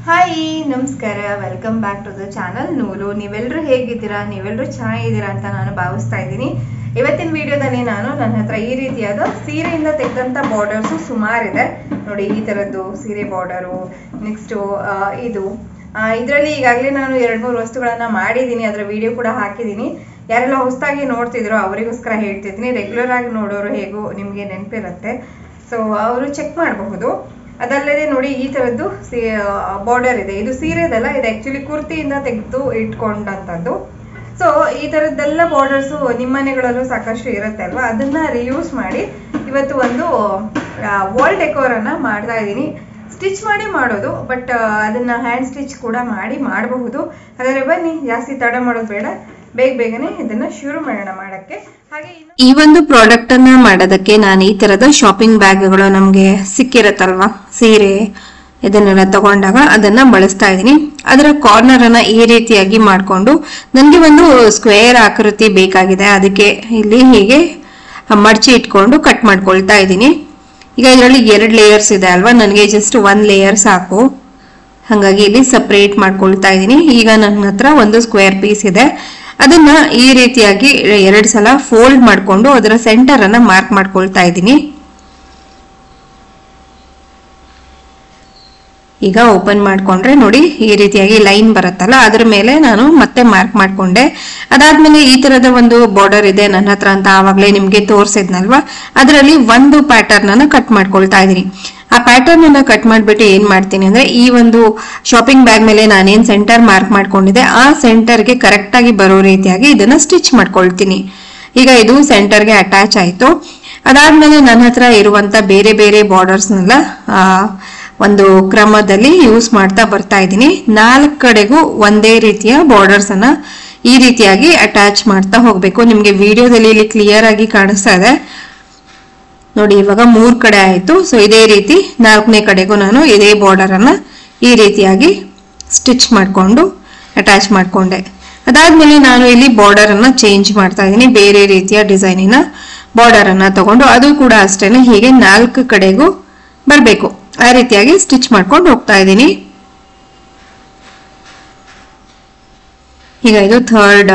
Hi ನಮಸ್ಕಾರ, welcome back to the channel ನೂರು. ನೀವೆಲ್ಲರೂ ಹೇಗಿದ್ದೀರಾ? ನೀವೆಲ್ಲರೂ ಚೆನ್ನಾಗಿದ್ದೀರಾ ಅಂತ ನಾನು ಭಾವಿಸ್ತಾ ಇದ್ದೀನಿ. ಇವತ್ತಿನ ವಿಡಿಯೋದಲ್ಲಿ ನಾನು ನನ್ನ ಹತ್ರ ಈ ರೀತಿಯಾದ ಸೀರೆಯಿಂದ ತೆಗೆದಂಥ ಬಾರ್ಡರ್ಸು ಸುಮಾರಿದೆ ನೋಡಿ. ಈ ಥರದ್ದು ಸೀರೆ ಬಾರ್ಡರು, ನೆಕ್ಸ್ಟು ಇದರಲ್ಲಿ ಈಗಾಗಲೇ ನಾನು 2-3 ವಸ್ತುಗಳನ್ನು ಮಾಡಿದ್ದೀನಿ, ಅದರ ವಿಡಿಯೋ ಕೂಡ ಹಾಕಿದ್ದೀನಿ. ಯಾರೆಲ್ಲ ಹೊಸದಾಗಿ ನೋಡ್ತಿದ್ರೋ ಅವರಿಗೋಸ್ಕರ ಹೇಳ್ತಿದ್ದೀನಿ. ರೆಗ್ಯುಲರ್ ಆಗಿ ನೋಡೋರು ಹೇಗೋ ನಿಮಗೆ ನೆನಪಿರುತ್ತೆ, ಸೊ ಅವರು ಚೆಕ್ ಮಾಡಬಹುದು. ಅದಲ್ಲದೆ ನೋಡಿ, ಈ ತರದ್ದು ಬಾರ್ಡರ್ ಇದೆ. ಇದು ಸೀರೆದಲ್ಲ, ಇದು ಆಕ್ಚುಲಿ ಕುರ್ತಿಯಿಂದ ತೆಗೆದು ಇಟ್ಕೊಂಡಂಥದ್ದು. ಸೊ ಈ ತರದ್ದೆಲ್ಲ ಬಾರ್ಡರ್ಸು ನಿಮ್ಮ ಮನೆಗಳಲ್ಲೂ ಸಾಕಷ್ಟು ಇರುತ್ತೆ ಅಲ್ವಾ, ಅದನ್ನ ರಿಯೂಸ್ ಮಾಡಿ ಇವತ್ತು ಒಂದು ವಾಲ್ ಡೆಕೋರ್ ಅನ್ನ ಮಾಡ್ತಾ ಇದ್ದೀನಿ. ಸ್ಟಿಚ್ ಮಾಡಿ ಮಾಡೋದು, ಬಟ್ ಅದನ್ನ ಹ್ಯಾಂಡ್ ಸ್ಟಿಚ್ ಕೂಡ ಮಾಡಬಹುದು. ಹಾಗಾದ್ರೆ ಬನ್ನಿ, ಜಾಸ್ತಿ ತಡ ಮಾಡೋದು ಬೇಡ, ಬೇಗನೆ ಇದನ್ನ ಶುರು ಮಾಡೋಣ ಮಾಡಕ್ಕೆ. ಹಾಗೆ ಈ ಒಂದು ಪ್ರಾಡಕ್ಟ್ ಅನ್ನ ಮಾಡೋದಕ್ಕೆ ನಾನು ಈ ತರದ ಶಾಪಿಂಗ್ ಬ್ಯಾಗ್ಗಳು ನಮ್ಗೆ ಸಿಕ್ಕಿರತ್ತಲ್ವಾ, ಸೀರೆ ಇದನ್ನೆಲ್ಲ ತಗೊಂಡಾಗ ಅದನ್ನ ಬಳಸ್ತಾ ಇದ್ದೀನಿ. ಅದರ ಕಾರ್ನರ್ ಅನ್ನ ಈ ರೀತಿಯಾಗಿ ಮಾಡ್ಕೊಂಡು, ನನ್ಗೆ ಒಂದು ಸ್ಕ್ವೇರ್ ಆಕೃತಿ ಬೇಕಾಗಿದೆ, ಅದಕ್ಕೆ ಇಲ್ಲಿ ಹೀಗೆ ಮಡಚಿ ಇಟ್ಕೊಂಡು ಕಟ್ ಮಾಡ್ಕೊಳ್ತಾ ಇದ್ದೀನಿ. ಈಗ ಇದರಲ್ಲಿ 2 ಲೇಯರ್ಸ್ ಇದೆ ಅಲ್ವಾ, ನನಗೆ ಜಸ್ಟ್ 1 ಲೇಯರ್ ಸಾಕು, ಹಾಗಾಗಿ ಇಲ್ಲಿ ಸಪರೇಟ್ ಮಾಡ್ಕೊಳ್ತಾ ಇದ್ದೀನಿ. ಈಗ ನನ್ನ ಹತ್ರ ಒಂದು ಸ್ಕ್ವೇರ್ ಪೀಸ್ ಇದೆ, ಅದನ್ನ ಈ ರೀತಿಯಾಗಿ 2 ಸಲ ಫೋಲ್ಡ್ ಮಾಡ್ಕೊಂಡು ಅದರ ಸೆಂಟರ್ ಅನ್ನ ಮಾರ್ಕ್ ಮಾಡ್ಕೊಳ್ತಾ ಇದ್ದೀನಿ. ಈಗ ಓಪನ್ ಮಾಡ್ಕೊಂಡ್ರೆ ನೋಡಿ, ಈ ರೀತಿಯಾಗಿ ಲೈನ್ ಬರುತ್ತಲ್ಲ, ಅದ್ರ ಮೇಲೆ ನಾನು ಮತ್ತೆ ಮಾರ್ಕ್ ಮಾಡ್ಕೊಂಡೆ. ಅದಾದ್ಮೇಲೆ ಈ ತರದ ಒಂದು ಬಾರ್ಡರ್ ಇದೆ ನನ್ನ ಹತ್ರ ಅಂತ ಆವಾಗಲೇ ನಿಮ್ಗೆ ತೋರಿಸಿದ್ನಲ್ವಾ, ಅದರಲ್ಲಿ ಒಂದು ಪ್ಯಾಟರ್ನ್ ಅನ್ನ ಕಟ್ ಮಾಡ್ಕೊಳ್ತಾ ಇದ್ದೀನಿ. ಆ ಪ್ಯಾಟರ್ನ್ ಅನ್ನ ಕಟ್ ಮಾಡ್ಬಿಟ್ಟು ಏನ್ ಮಾಡ್ತೀನಿ ಅಂದ್ರೆ, ಈ ಒಂದು ಶಾಪಿಂಗ್ ಬ್ಯಾಗ್ ಮೇಲೆ ನಾನೇನ್ ಸೆಂಟರ್ ಮಾರ್ಕ್ ಮಾಡ್ಕೊಂಡಿದ್ದೆ ಆ ಸೆಂಟರ್ಗೆ ಕರೆಕ್ಟ್ ಆಗಿ ಬರೋ ರೀತಿಯಾಗಿ ಇದನ್ನ ಸ್ಟಿಚ್ ಮಾಡ್ಕೊಳ್ತೀನಿ. ಈಗ ಇದು ಸೆಂಟರ್ಗೆ ಅಟ್ಯಾಚ್ ಆಯ್ತು. ಅದಾದ್ಮೇಲೆ ನನ್ನ ಹತ್ರ ಇರುವಂತ ಬೇರೆ ಬೇರೆ ಬಾರ್ಡರ್ಸ್ನೆಲ್ಲ ಒಂದು ಕ್ರಮದಲ್ಲಿ ಯೂಸ್ ಮಾಡ್ತಾ ಬರ್ತಾ ಇದ್ದೀನಿ. 4 ಕಡೆಗೂ ಒಂದೇ ರೀತಿಯ ಬಾರ್ಡರ್ಸ್ ಅನ್ನ ಈ ರೀತಿಯಾಗಿ ಅಟ್ಯಾಚ್ ಮಾಡ್ತಾ ಹೋಗ್ಬೇಕು. ನಿಮ್ಗೆ ವಿಡಿಯೋದಲ್ಲಿ ಇಲ್ಲಿ ಕ್ಲಿಯರ್ ಆಗಿ ಕಾಣಿಸ್ತಾ ಇದೆ ನೋಡಿ. ಇವಾಗ 3 ಕಡೆ ಆಯ್ತು. ಸೊ ಇದೇ ರೀತಿ 4ನೇ ಕಡೆಗೂ ನಾನು ಇದೇ ಬಾರ್ಡರ್ ಅನ್ನ ಈ ರೀತಿಯಾಗಿ ಸ್ಟಿಚ್ ಮಾಡ್ಕೊಂಡು ಅಟ್ಯಾಚ್ ಮಾಡ್ಕೊಂಡೆ. ಅದಾದ್ಮೇಲೆ ನಾನು ಇಲ್ಲಿ ಬಾರ್ಡರ್ ಅನ್ನ ಚೇಂಜ್ ಮಾಡ್ತಾ ಇದ್ದೀನಿ, ಬೇರೆ ರೀತಿಯ ಡಿಸೈನಿನ ಬಾರ್ಡರ್ ಅನ್ನ ತಗೊಂಡು, ಅದು ಕೂಡ ಅಷ್ಟೇನೆ ಹೀಗೆ 4 ಕಡೆಗೂ ಬರ್ಬೇಕು, ಆ ರೀತಿಯಾಗಿ ಸ್ಟಿಚ್ ಮಾಡ್ಕೊಂಡು ಹೋಗ್ತಾ ಇದ್ದೀನಿ. ಈಗ ಇದು 3rd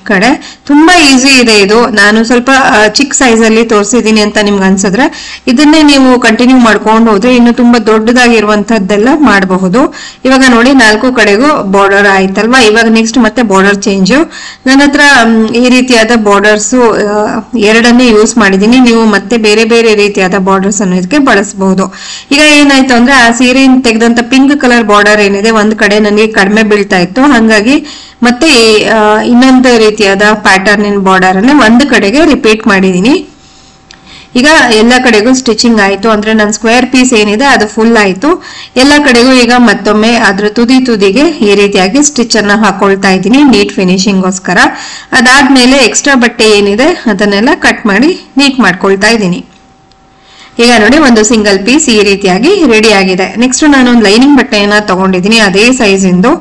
ಕಡೆ. ತುಂಬಾ ಈಸಿ ಇದೆ ಇದು. ನಾನು ಸ್ವಲ್ಪ ಚಿಕ್ಕ ಸೈಜ್ ಅಲ್ಲಿ ತೋರಿಸಿದೀನಿ ಅಂತ ನಿಮ್ಗೆ ಅನ್ಸಿದ್ರೆ ಇದನ್ನೇ ನೀವು ಕಂಟಿನ್ಯೂ ಮಾಡ್ಕೊಂಡು ಹೋದ್ರೆ ಇನ್ನು ತುಂಬಾ ದೊಡ್ಡದಾಗಿರುವಂತದ್ದೆಲ್ಲ ಮಾಡಬಹುದು. ಇವಾಗ ನೋಡಿ, 4 ಕಡೆಗೂ ಬಾರ್ಡರ್ ಆಯ್ತಲ್ವಾ. ಇವಾಗ ನೆಕ್ಸ್ಟ್ ಮತ್ತೆ ಬಾರ್ಡರ್ ಚೇಂಜ್. ನನ್ನ ಹತ್ರ ಈ ರೀತಿಯಾದ ಬಾರ್ಡರ್ಸ್ 2 ಯೂಸ್ ಮಾಡಿದೀನಿ. ನೀವು ಮತ್ತೆ ಬೇರೆ ಬೇರೆ ರೀತಿಯಾದ ಬಾರ್ಡರ್ಸ್ ಅನ್ನು ಇದಕ್ಕೆ ಬಳಸಬಹುದು. ಈಗ ಏನಾಯ್ತು ಅಂದ್ರೆ, ಆ ಸೀರೆಯಿಂದ ತೆಗೆದಂತ ಪಿಂಕ್ ಕಲರ್ ಬಾರ್ಡರ್ ಏನಿದೆ ಒಂದ್ ಕಡೆ ನನಗೆ ಕಡಿಮೆ ಬೀಳ್ತಾ ಇತ್ತು, ಹಾಗಾಗಿ ಮತ್ತೆ ಇನ್ನೊಂದು ರೀತಿಯಾದ ಪ್ಯಾಟರ್ನ್ ಬಾರ್ಡರ್ ಅನ್ನ ಒಂದು ಕಡೆಗೆ ರಿಪೀಟ್ ಮಾಡಿದೀನಿ. ಈಗ ಎಲ್ಲ ಕಡೆಗೂ ಸ್ಟಿಚಿಂಗ್ ಆಯ್ತು ಅಂದ್ರೆ ನನ್ನ ಸ್ಕ್ವೇರ್ ಪೀಸ್ ಏನಿದೆ ಅದು ಫುಲ್ ಆಯ್ತು. ಎಲ್ಲ ಕಡೆಗೂ ಈಗ ಮತ್ತೊಮ್ಮೆ ಅದ್ರ ತುದಿಗೆ ಈ ರೀತಿಯಾಗಿ ಸ್ಟಿಚ್ ಅನ್ನ ಹಾಕೊಳ್ತಾ ಇದ್ದೀನಿ, ನೀಟ್ ಫಿನಿಶಿಂಗ್ ಗೋಸ್ಕರ. ಅದಾದ್ಮೇಲೆ ಎಕ್ಸ್ಟ್ರಾ ಬಟ್ಟೆ ಏನಿದೆ ಅದನ್ನೆಲ್ಲ ಕಟ್ ಮಾಡಿ ನೀಟ್ ಮಾಡ್ಕೊಳ್ತಾ ಇದ್ದೀನಿ. ಈಗ ನೋಡಿ, ಒಂದು ಸಿಂಗಲ್ ಪೀಸ್ ಈ ರೀತಿಯಾಗಿ ರೆಡಿ ಆಗಿದೆ. ನೆಕ್ಸ್ಟ್ ನಾನು ಒಂದು ಲೈನಿಂಗ್ ಬಟ್ಟೆಯನ್ನ ತಗೊಂಡಿದ್ದೀನಿ, ಅದೇ ಸೈಜ್ ಇಂದು.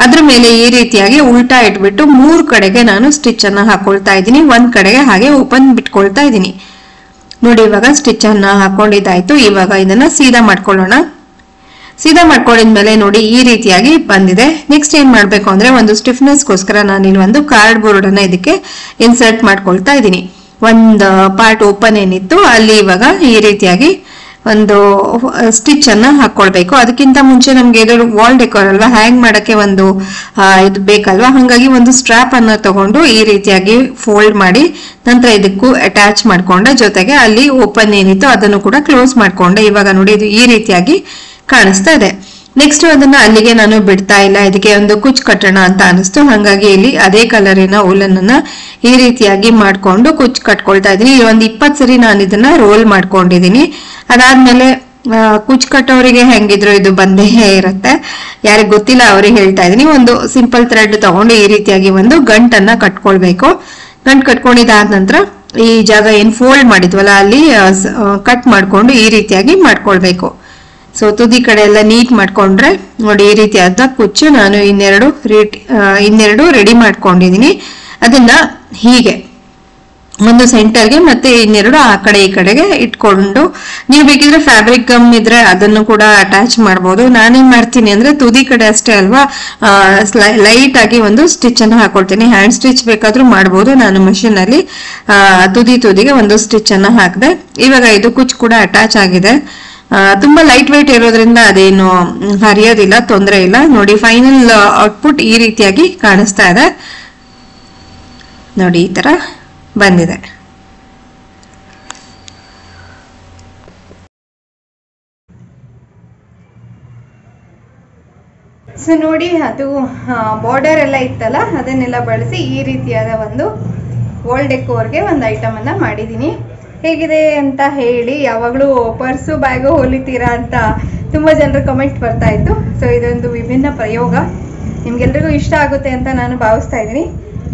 ಅದ್ರ ಮೇಲೆ ಈ ರೀತಿಯಾಗಿ ಉಲ್ಟಾ ಇಟ್ಬಿಟ್ಟು 3 ಕಡೆಗೆ ನಾನು ಸ್ಟಿಚ್ ಅನ್ನ ಹಾಕೊಳ್ತಾ ಇದ್ದೀನಿ. ಒಂದ್ ಕಡೆಗೆ ಹಾಗೆ ಓಪನ್ ಬಿಟ್ಕೊಳ್ತಾ ಇದ್ದೀನಿ ನೋಡಿ. ಇವಾಗ ಸ್ಟಿಚ್ ಅನ್ನ ಹಾಕೊಂಡಿದ್ದಾಯ್ತು. ಇವಾಗ ಇದನ್ನ ಸೀದಾ ಮಾಡ್ಕೊಳ್ಳೋಣ. ಸೀದಾ ಮಾಡ್ಕೊಂಡಿದ್ಮೇಲೆ ನೋಡಿ, ಈ ರೀತಿಯಾಗಿ ಬಂದಿದೆ. ನೆಕ್ಸ್ಟ್ ಏನ್ ಮಾಡ್ಬೇಕು ಅಂದ್ರೆ, ಒಂದು ಸ್ಟಿಫ್ನೆಸ್ ಗೋಸ್ಕರ ನಾನು ಇಲ್ಲಿ ಒಂದು ಕಾರ್ಡ್ ಬೋರ್ಡ್ ಅನ್ನ ಇದಕ್ಕೆ ಇನ್ಸರ್ಟ್ ಮಾಡ್ಕೊಳ್ತಾ ಇದ್ದೀನಿ. ಒಂದು ಪಾರ್ಟ್ ಓಪನ್ ಏನಿತ್ತು ಅಲ್ಲಿ ಇವಾಗ ಈ ರೀತಿಯಾಗಿ ಒಂದು ಸ್ಟಿಚ್ ಅನ್ನ ಹಾಕೊಳ್ಬೇಕು. ಅದಕ್ಕಿಂತ ಮುಂಚೆ ನಮ್ಗೆ ಇದು ವಾಲ್ ಡೆಕೋರ್ ಅಲ್ವಾ, ಹ್ಯಾಂಗ್ ಮಾಡಕ್ಕೆ ಒಂದು ಇದು ಬೇಕಲ್ವಾ, ಹಾಗಾಗಿ ಒಂದು ಸ್ಟ್ರಾಪ್ ಅನ್ನ ತಗೊಂಡು ಈ ರೀತಿಯಾಗಿ ಫೋಲ್ಡ್ ಮಾಡಿ ನಂತರ ಇದಕ್ಕೂ ಅಟ್ಯಾಚ್ ಮಾಡ್ಕೊಂಡೆ. ಜೊತೆಗೆ ಅಲ್ಲಿ ಓಪನ್ ಏನಿತ್ತು ಅದನ್ನು ಕೂಡ ಕ್ಲೋಸ್ ಮಾಡ್ಕೊಂಡೆ. ಇವಾಗ ನೋಡಿ, ಇದು ಈ ರೀತಿಯಾಗಿ ಕಾಣಿಸ್ತಾ ಇದೆ. ನೆಕ್ಸ್ಟ್ ಅದನ್ನ ಅಲ್ಲಿಗೆ ನಾನು ಬಿಡ್ತಾ ಇಲ್ಲ, ಇದಕ್ಕೆ ಒಂದು ಕುಚ್ ಕಟ್ಟೋಣ ಅಂತ ಅನಿಸ್ತು, ಹಾಗಾಗಿ ಇಲ್ಲಿ ಅದೇ ಕಲರಿನ ಉಲ್ಲನ್ ಅನ್ನ ಈ ರೀತಿಯಾಗಿ ಮಾಡ್ಕೊಂಡು ಕುಚ್ ಕಟ್ಕೊಳ್ತಾ ಇದ್ದೀನಿ. ಒಂದು 20 ಸರಿ ನಾನು ಇದನ್ನ ರೋಲ್ ಮಾಡ್ಕೊಂಡಿದ್ದೀನಿ. ಅದಾದ್ಮೇಲೆ ಕುಚ್ ಕಟ್ಟೋರಿಗೆ ಹೆಂಗಿದ್ರು ಇದು ಬಂದೇ ಇರುತ್ತೆ, ಯಾರಿಗೆ ಗೊತ್ತಿಲ್ಲ ಅವ್ರಿಗೆ ಹೇಳ್ತಾ ಇದೀನಿ. ಒಂದು ಸಿಂಪಲ್ ಥ್ರೆಡ್ ತಗೊಂಡು ಈ ರೀತಿಯಾಗಿ ಒಂದು ಗಂಟನ್ನ ಕಟ್ಕೊಳ್ಬೇಕು. ಗಂಟು ಕಟ್ಕೊಂಡಿದ್ದಾದ ನಂತರ ಈ ಜಾಗ ಏನ್ ಫೋಲ್ಡ್ ಮಾಡಿದ್ವಲ್ಲ ಅಲ್ಲಿ ಕಟ್ ಮಾಡ್ಕೊಂಡು ಈ ರೀತಿಯಾಗಿ ಮಾಡ್ಕೊಳ್ಬೇಕು. ಸೊ ತುದಿ ಕಡೆ ಎಲ್ಲ ನೀಟ್ ಮಾಡ್ಕೊಂಡ್ರೆ ನೋಡಿ, ಈ ರೀತಿಯಾದ ಕುಚ್ಚು ನಾನು ಇನ್ನೆರಡು ರೆಡಿ ಮಾಡ್ಕೊಂಡಿದೀನಿ. ಅದನ್ನ ಹೀಗೆ ಒಂದು ಸೆಂಟರ್ಗೆ ಮತ್ತೆ ಇನ್ನೆರಡು ಆ ಕಡೆ ಈ ಕಡೆಗೆ ಇಟ್ಕೊಂಡು, ನೀವು ಬೇಕಿದ್ರೆ ಫ್ಯಾಬ್ರಿಕ್ ಗಮ್ ಇದ್ರೆ ಅದನ್ನು ಕೂಡ ಅಟ್ಯಾಚ್ ಮಾಡ್ಬೋದು. ನಾನೇನ್ ಮಾಡ್ತೀನಿ ಅಂದ್ರೆ ತುದಿ ಕಡೆ ಅಷ್ಟೇ ಅಲ್ವಾ, ಲೈಟ್ ಆಗಿ ಒಂದು ಸ್ಟಿಚ್ ಅನ್ನು ಹಾಕೊಳ್ತೀನಿ. ಹ್ಯಾಂಡ್ ಸ್ಟಿಚ್ ಬೇಕಾದ್ರೂ ಮಾಡ್ಬೋದು. ನಾನು ಮಷೀನ್ ಅಲ್ಲಿ ತುದಿಗೆ ಒಂದು ಸ್ಟಿಚ್ ಅನ್ನ ಹಾಕಿದೆ. ಇವಾಗ ಇದು ಕುಚ್ ಕೂಡ ಅಟ್ಯಾಚ್ ಆಗಿದೆ. ತುಂಬಾ ಲೈಟ್ weight ಇರೋದ್ರಿಂದ ಅದೇನು ಹರಿಯೋದಿಲ್ಲ, ತೊಂದರೆ ಇಲ್ಲ. ನೋಡಿ ಫೈನಲ್ ಔಟ್ಪುಟ್ ಈ ರೀತಿಯಾಗಿ ಕಾಣಿಸ್ತಾ ಇದೆ. ನೋಡಿ ಈ ತರ ಬಂದಿದೆ. ಸೊ ನೋಡಿ, ಅದು ಬಾರ್ಡರ್ ಎಲ್ಲ ಇತ್ತಲ್ಲ, ಅದನ್ನೆಲ್ಲ ಬಳಸಿ ಈ ರೀತಿಯಾದ ಒಂದು ವಾಲ್ ಡೆಕೋರ್ಗೆ ಒಂದು ಐಟಮ್ ಅನ್ನ ಮಾಡಿದ್ದೀನಿ. ಹೇಗಿದೆ ಅಂತ ಹೇಳಿ. ಯಾವಾಗಲೂ ಪರ್ಸು ಬ್ಯಾಗು ಹೊಲಿತೀರಾ ಅಂತ ತುಂಬ ಜನರು ಕಮೆಂಟ್ ಬರ್ತಾ ಇತ್ತು. ಸೊ ಇದೊಂದು ವಿಭಿನ್ನ ಪ್ರಯೋಗ, ನಿಮ್ಗೆಲ್ರಿಗೂ ಇಷ್ಟ ಆಗುತ್ತೆ ಅಂತ ನಾನು ಭಾವಿಸ್ತಾ ಇದ್ದೀನಿ.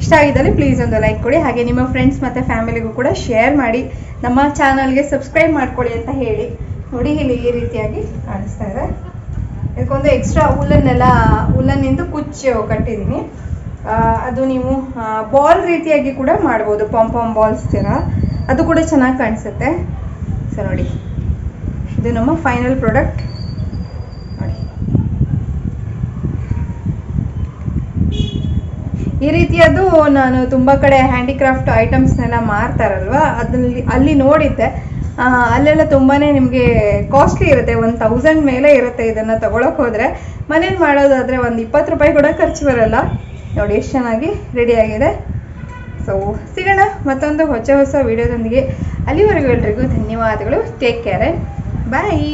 ಇಷ್ಟ ಆಗಿದ್ದಲ್ಲಿ ಪ್ಲೀಸ್ ಒಂದು ಲೈಕ್ ಕೊಡಿ, ಹಾಗೆ ನಿಮ್ಮ ಫ್ರೆಂಡ್ಸ್ ಮತ್ತು ಫ್ಯಾಮಿಲಿಗೂ ಕೂಡ ಶೇರ್ ಮಾಡಿ, ನಮ್ಮ ಚಾನಲ್ಗೆ ಸಬ್ಸ್ಕ್ರೈಬ್ ಮಾಡ್ಕೊಳ್ಳಿ ಅಂತ ಹೇಳಿ. ನೋಡಿ ಇಲ್ಲಿ ಈ ರೀತಿಯಾಗಿ ಕಾಣಿಸ್ತಾ ಇದೆ. ಇದಕ್ಕೊಂದು ಎಕ್ಸ್ಟ್ರಾ ಉಲ್ಲನ್ನಿಂದ ಕುಚ್ಚು ಕಟ್ಟಿದ್ದೀನಿ. ಅದು ನೀವು ಬಾಲ್ ರೀತಿಯಾಗಿ ಕೂಡ ಮಾಡ್ಬೋದು, ಪಾಂಪಾಮ್ ಬಾಲ್ಸ್ ಥರ, ಅದು ಕೂಡ ಚೆನ್ನಾಗಿ ಕಾಣಿಸುತ್ತೆ. ಸೊ ನೋಡಿ, ಇದು ನಮ್ಮ ಫೈನಲ್ ಪ್ರಾಡಕ್ಟ್. ನೋಡಿ ಈ ರೀತಿಯದ್ದು ನಾನು ತುಂಬ ಕಡೆ ಹ್ಯಾಂಡಿಕ್ರಾಫ್ಟ್ ಐಟಮ್ಸ್ನೆಲ್ಲ ಮಾರ್ತಾರಲ್ವ, ಅಲ್ಲಿ ನೋಡಿದ್ದೆ. ಅಲ್ಲೆಲ್ಲ ತುಂಬಾ ನಿಮಗೆ ಕಾಸ್ಟ್ಲಿ ಇರುತ್ತೆ, 1000 ಮೇಲೆ ಇರುತ್ತೆ. ಇದನ್ನು ತಗೊಳಕ್ ಹೋದರೆ ಮನೇಲಿ ಮಾಡೋದಾದರೆ ಒಂದು 20 ರೂಪಾಯಿ ಕೂಡ ಖರ್ಚು ಬರಲ್ಲ. ನೋಡಿ ಎಷ್ಟು ಚೆನ್ನಾಗಿ ರೆಡಿಯಾಗಿದೆ. ಸೊ ಸಿಗೋಣ ಮತ್ತೊಂದು ಹೊಸ ವಿಡಿಯೋದೊಂದಿಗೆ. ಅಲ್ಲಿವರೆಗೂ ಎಲ್ರಿಗೂ ಧನ್ಯವಾದಗಳು. ಟೇಕ್ ಕೇರ್, ಬಾಯ್.